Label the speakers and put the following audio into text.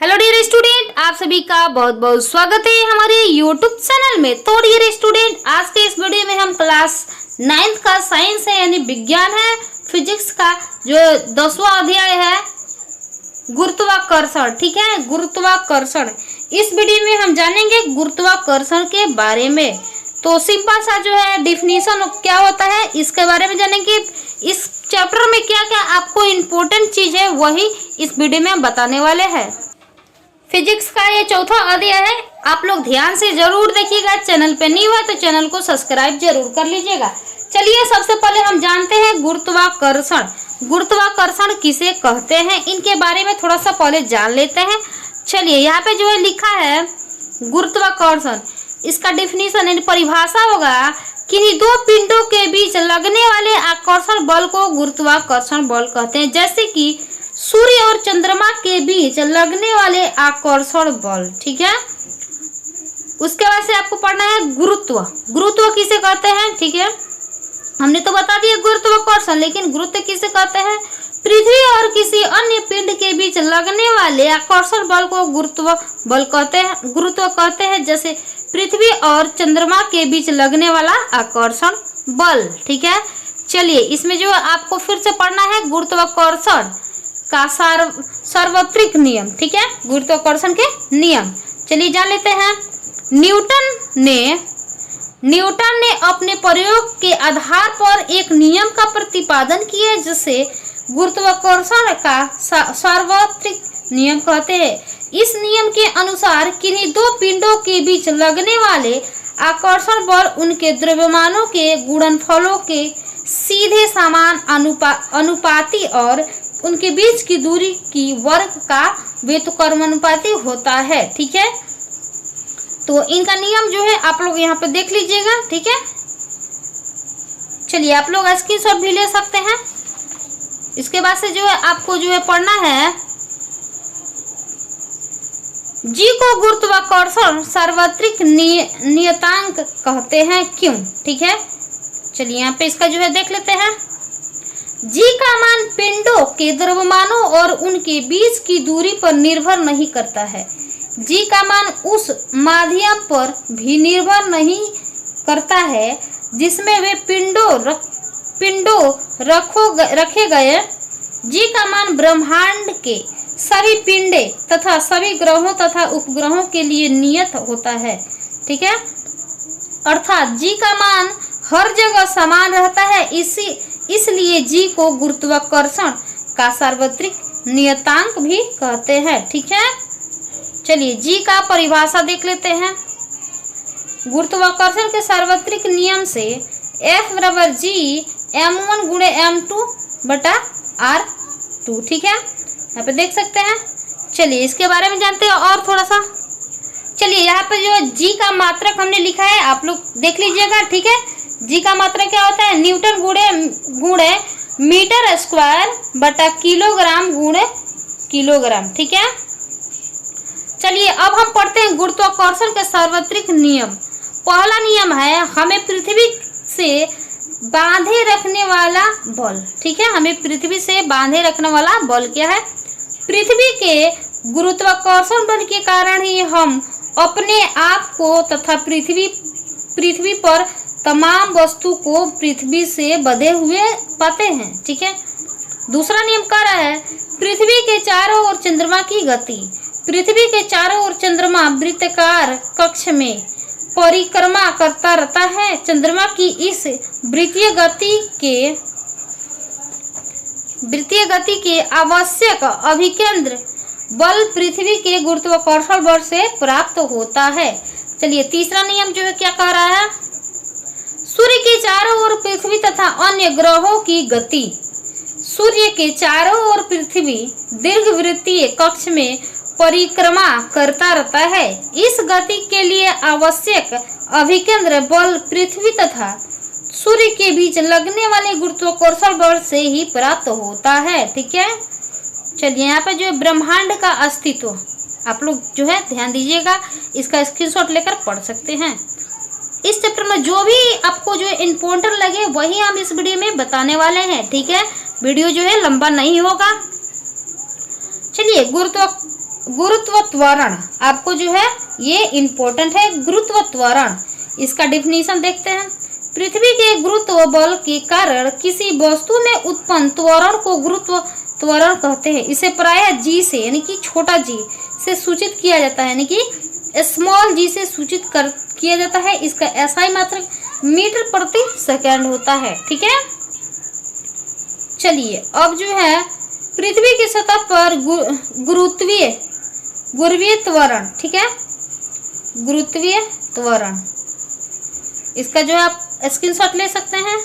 Speaker 1: Hello dear student, आप सभी का बहुत बहुत स्वागत है हमारे यूट्यूब चैनल में। तो डियर स्टूडेंट, आज के इस वीडियो में हम क्लास 9th का साइंस है यानी विज्ञान है, फिजिक्स का जो 10वां अध्याय है गुरुत्वाकर्षण। ठीक है, गुरुत्वाकर्षण। इस वीडियो में हम जानेंगे गुरुत्वाकर्षण के बारे में। तो सिंपल सा जो है डिफिनीशन क्या होता है इसके बारे में जानेंगे। इस चैप्टर में क्या क्या आपको इम्पोर्टेंट चीज है वही इस वीडियो में हम बताने वाले हैं। फिजिक्स का ये चौथा अध्याय है, आप लोग ध्यान से जरूर देखिएगा। चैनल पे नहीं हुआ तो चैनल को सब्सक्राइब जरूर कर लीजिएगा। चलिए सबसे पहले हम जानते हैं गुरुत्वाकर्षण। गुरुत्वाकर्षण किसे कहते हैं इनके बारे में थोड़ा सा पहले जान लेते हैं। चलिए यहाँ पे जो है लिखा है गुरुत्वाकर्षण, इसका डिफिनीशन यानी परिभाषा होगा किन्हीं दो पिंडों के बीच लगने वाले आकर्षण बल को गुरुत्वाकर्षण बल कहते हैं। जैसे कि सूर्य और चंद्रमा के बीच लगने वाले आकर्षण बल। ठीक है, उसके बाद से आपको पढ़ना है गुरुत्व। गुरुत्व किसे कहते हैं? ठीक है, हमने तो बता दिया गुरुत्वाकर्षण, लेकिन गुरुत्व किसे कहते हैं? पृथ्वी और किसी अन्य पिंड के बीच लगने वाले आकर्षण बल को गुरुत्व बल कहते हैं, गुरुत्व कहते हैं। जैसे पृथ्वी और चंद्रमा के बीच लगने वाला आकर्षण बल। ठीक है, चलिए इसमें जो आपको फिर से पढ़ना है गुरुत्वाकर्षण का सार्वत्रिक नियम। ठीक है, गुरुत्वाकर्षण के नियम चलिए जान लेते हैं। न्यूटन ने अपने प्रयोग के आधार पर एक नियम का प्रतिपादन किया जिसे गुरुत्वाकर्षण का सार्वत्रिक नियम कहते हैं। इस नियम के अनुसार किन्हीं दो पिंडों के बीच लगने वाले आकर्षण बल उनके द्रव्यमानों के गुणनफलों के सीधे समान अनुपाती और उनके बीच की दूरी की वर्ग का व्युत्क्रमानुपाती होता है। ठीक है, तो इनका नियम जो है आप लोग यहाँ पे देख लीजिएगा। ठीक है, चलिए आप लोग स्क्रीनशॉट भी ले सकते हैं। इसके बाद से जो है आपको जो है पढ़ना है जी को गुरुत्वाकर्षण सार्वत्रिक नियतांक कहते हैं, क्यों? ठीक है, चलिए यहाँ पे इसका जो है देख लेते हैं। जी का मान पिंडों के द्रव्यमानों और उनके बीच की दूरी पर निर्भर नहीं करता है। जी का मान उस माध्यम पर भी निर्भर नहीं करता है जिसमें वे पिंडों रखे गए। जी का मान ब्रह्मांड के सभी पिंडे तथा सभी ग्रहों तथा उपग्रहों के लिए नियत होता है। ठीक है, अर्थात जी का मान हर जगह समान रहता है। इसलिए जी को गुरुत्वाकर्षण का सार्वत्रिक नियतांक भी कहते हैं। ठीक है, चलिए जी का परिभाषा देख लेते हैं। गुरुत्वाकर्षण के सार्वत्रिक नियम से F बराबर G m1 गुणे m2 बटा r2। ठीक है, यहाँ पे देख सकते हैं। चलिए इसके बारे में जानते हैं और थोड़ा सा। चलिए यहाँ पे जो जी का मात्रक हमने लिखा है आप लोग देख लीजिएगा। ठीक है, जी का मात्रक क्या होता है? न्यूटन गुणे मीटर स्क्वायर बटा किलोग्राम गुणे किलोग्राम। ठीक है, चलिए अब हम पढ़ते हैं गुरुत्वाकर्षण के सार्वत्रिक नियम। पहला नियम है हमें पृथ्वी से बांधे रखने वाला बल। ठीक है, हमें पृथ्वी से बांधे रखने वाला बल क्या है? पृथ्वी के गुरुत्वाकर्षण बल के कारण ही हम अपने आप को तथा पृथ्वी पर तमाम वस्तु को पृथ्वी से बंधे हुए पाते हैं। ठीक है, दूसरा नियम कह रहा है पृथ्वी के चारों ओर चंद्रमा की गति। पृथ्वी के चारों ओर चंद्रमा वृत्ताकार कक्ष में परिक्रमा करता रहता है। चंद्रमा की इस वृत्तीय गति के आवश्यक अभिकेंद्र बल पृथ्वी के गुरुत्वाकर्षण बल से प्राप्त होता है। चलिए तीसरा नियम जो है क्या कह रहा है? सूर्य के चारों ओर पृथ्वी तथा अन्य ग्रहों की गति। सूर्य के चारों ओर पृथ्वी दीर्घवृत्तीय कक्ष में परिक्रमा करता रहता है। इस गति के लिए आवश्यक अभिकेंद्र बल पृथ्वी तथा सूर्य के बीच लगने वाले गुरुत्वाकर्षण बल से ही प्राप्त होता है। ठीक है, चलिए यहाँ पे जो है ब्रह्मांड का अस्तित्व आप लोग जो है ध्यान दीजिएगा, इसका स्क्रीनशॉट लेकर पढ़ सकते हैं। इस चैप्टर में जो भी आपको जो इम्पोर्टेंट लगे वही हम इस वीडियो में बताने वाले हैं। ठीक है, वीडियो जो है लंबा नहीं होगा। चलिए गुरुत्व त्वरण, आपको जो है ये इंपॉर्टेंट है, गुरुत्व त्वरण। इसका डिफिनीशन देखते हैं। पृथ्वी के गुरुत्व बल के कारण किसी वस्तु में उत्पन्न त्वरण को गुरुत्व त्वरण कहते हैं। इसे प्रायः जी से यानी कि छोटा जी से सूचित किया जाता है, यानी कि स्मॉल जी से सूचित किया जाता है। इसका एसआई मात्रक मीटर प्रति सेकंड होता है। ठीक है, चलिए अब जो है पृथ्वी की सतह पर गुरुत्वीय त्वरण, ठीक है, गुरुत्वीय त्वरण, इसका जो है आप स्क्रीनशॉट ले सकते हैं।